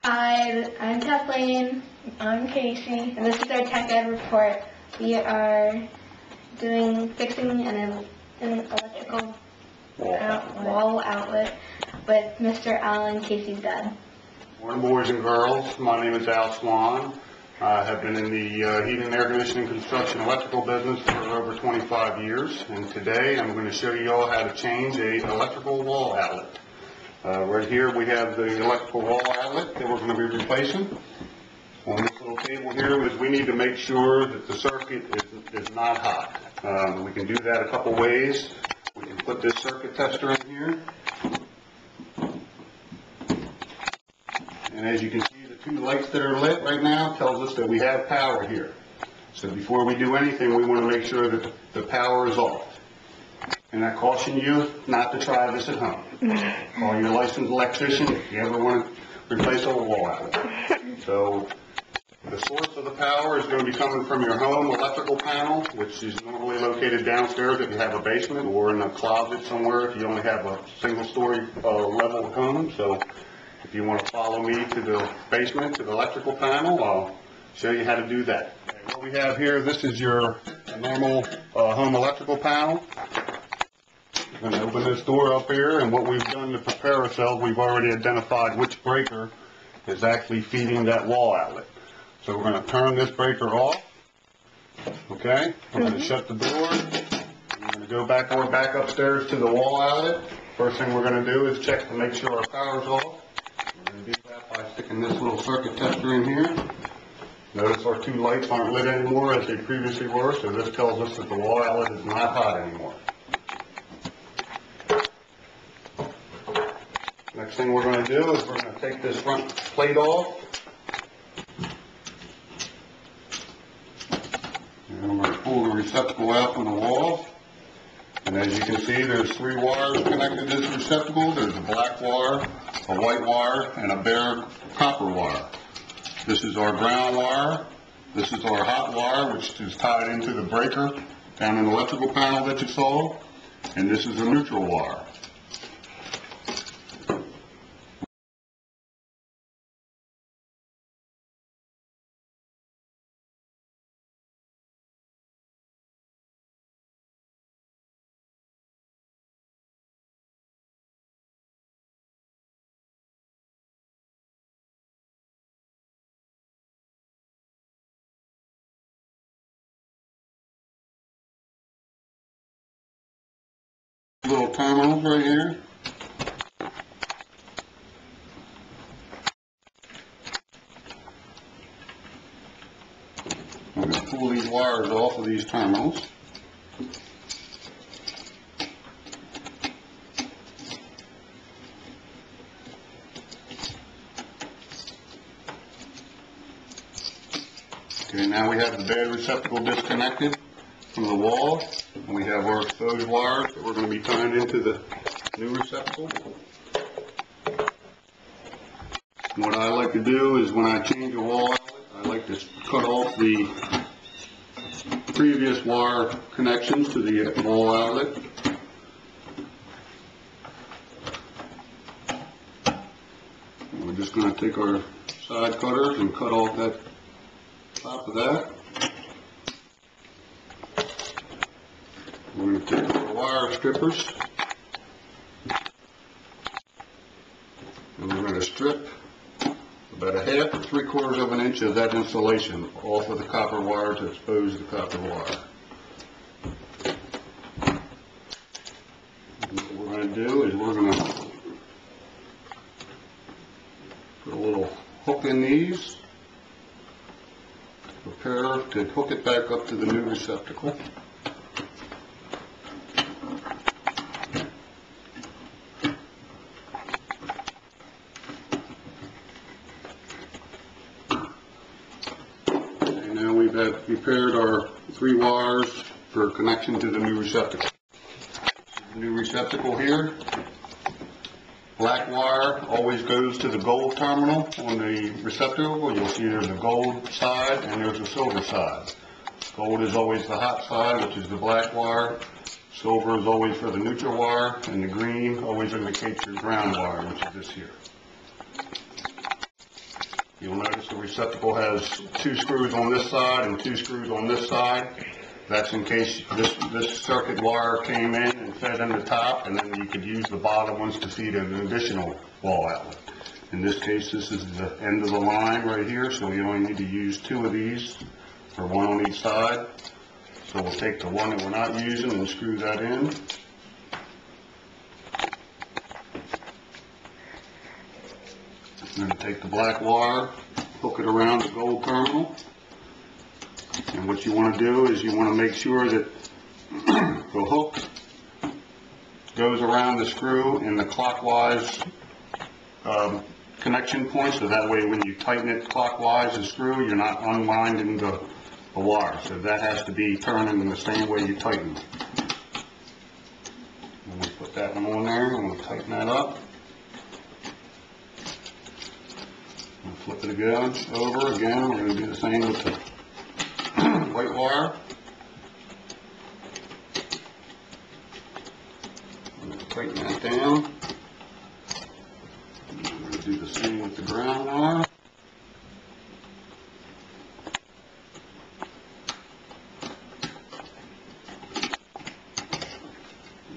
Hi, I'm Kathleen. I'm Casey, and this is our Tech Ed report. We are fixing an electrical wall outlet with Mr. Al and Casey's dad. Morning, boys and girls. My name is Al Swan. I have been in the heating and air conditioning, construction, electrical business for over 25 years, and today I'm going to show you all how to change an electrical wall outlet. Right here we have the electrical wall outlet that we're going to be replacing. On this little table here is we need to make sure that the circuit is not hot. We can do that a couple ways. We can put this circuit tester in here. And as you can see, the two lights that are lit right now tells us that we have power here. So before we do anything, we want to make sure that the power is off. And I caution you not to try this at home. Call your licensed electrician if you ever want to replace a wall outlet. So the source of the power is going to be coming from your home electrical panel, which is normally located downstairs if you have a basement, or in a closet somewhere if you only have a single-story level home. So if you want to follow me to the basement, to the electrical panel, I'll show you how to do that. Okay, what we have here, this is your normal home electrical panel. We're going to open this door up here, and what we've done to prepare ourselves, we've already identified which breaker is actually feeding that wall outlet. So we're going to turn this breaker off. Okay? We're going to shut the door. We're going to go back upstairs to the wall outlet. First thing we're going to do is check to make sure our power's off. We're going to do that by sticking this little circuit tester in here. Notice our two lights aren't lit anymore as they previously were, so this tells us that the wall outlet is not hot anymore. Next thing we're going to do is we're going to take this front plate off. And we're going to pull the receptacle out from the wall. And as you can see, there's three wires connected to this receptacle. There's a black wire, a white wire, and a bare copper wire. This is our ground wire. This is our hot wire, which is tied into the breaker down in the electrical panel that you saw. And this is a neutral wire. Little terminals right here. I'm going to pull these wires off of these terminals. Okay, now we have the bad receptacle disconnected from the wall, and we have our exposed wires that we're going to be tying into the new receptacle. And what I like to do is when I change a wall outlet, I like to cut off the previous wire connections to the wall outlet. And we're just going to take our side cutters and cut off that top of that. We're going to take our wire strippers and we're going to strip about a half or 3/4 of an inch of that insulation off of the copper wire to expose the copper wire. And what we're going to do is we're going to put a little hook in these, prepare to hook it back up to the new receptacle. Now we've prepared our three wires for connection to the new receptacle. The new receptacle here, black wire always goes to the gold terminal on the receptacle. You'll see there's a gold side and there's a silver side. Gold is always the hot side, which is the black wire. Silver is always for the neutral wire, and the green always indicates your ground wire, which is this here. You'll notice the receptacle has 2 screws on this side and 2 screws on this side. That's in case this circuit wire came in and fed in the top, and then you could use the bottom ones to feed an additional wall outlet. In this case, this is the end of the line right here, so we only need to use 2 of these, or 1 on each side. So we'll take the one that we're not using and screw that in. I'm going to take the black wire, hook it around the gold terminal. And what you want to do is you want to make sure that the hook goes around the screw in the clockwise connection point, so that way when you tighten it clockwise the screw, you're not unwinding the wire. So that has to be turning in the same way you tighten it. I'm going to put that one on there. I'm going to tighten that up. I'm going to flip it again, over again. We're going to do the same with the white wire. I'm going to tighten that down. I'm going to do the same with the ground wire.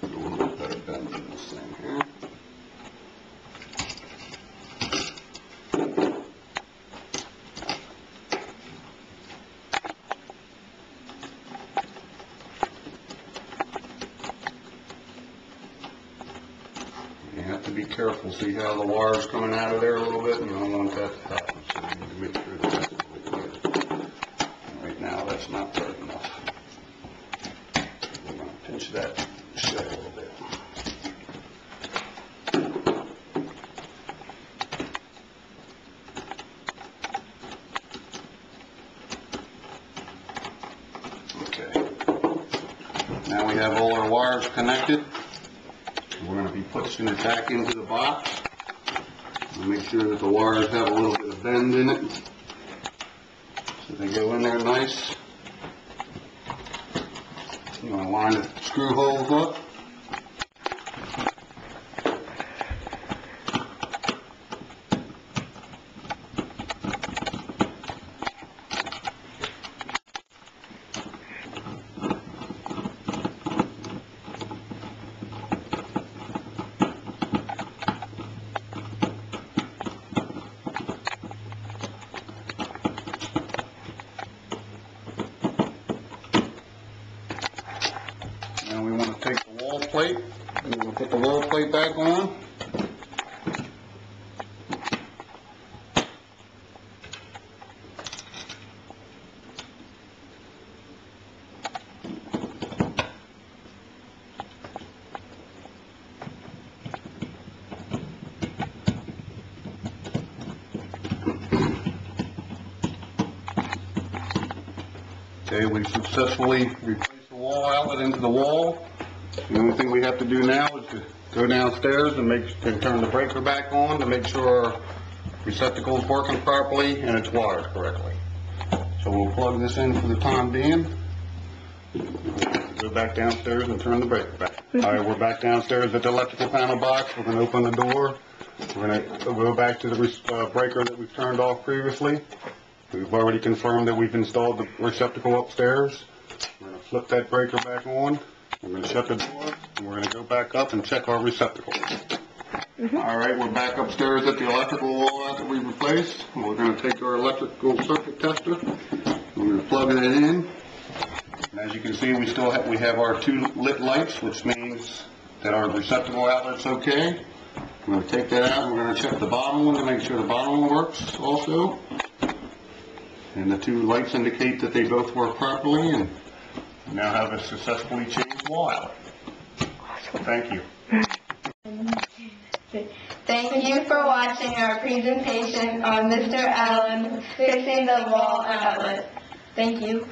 Do a little bit better bend in this thing here. You have to be careful. See how the wire's coming out of there a little bit? You don't want that to happen, so you need to make sure that that's really good. Right now, that's not tight enough. We're going to pinch that shut a little bit. Okay. Now we have all our wires connected. We're going to be pushing it back into the box. And make sure that the wires have a little bit of bend in it, so they go in there nice. You want to line the screw holes up. Now we want to take the wall plate, and we'll put the wall plate back on. Okay, we successfully replaced the wall outlet into the wall. The only thing we have to do now is to go downstairs and turn the breaker back on to make sure our receptacle is working properly and it's wired correctly. So we'll plug this in for the time being. Go back downstairs and turn the breaker back. All right, we're back downstairs at the electrical panel box. We're going to open the door. We're going to go back to the breaker that we've turned off previously. We've already confirmed that we've installed the receptacle upstairs. We're going to flip that breaker back on. We're going to shut the door, and we're going to go back up and check our receptacle. All right, we're back upstairs at the electrical wall that we replaced. We're going to take our electrical circuit tester. We're going to plug it in. And as you can see, we have our 2 lit lights, which means that our receptacle outlet's okay. We're going to take that out, and we're going to check the bottom one to make sure the bottom one works also. And the 2 lights indicate that they both work properly, and we now have a successfully changed wall outlet. Thank you. Thank you for watching our presentation on Mr. Allen fixing the wall outlet. Thank you.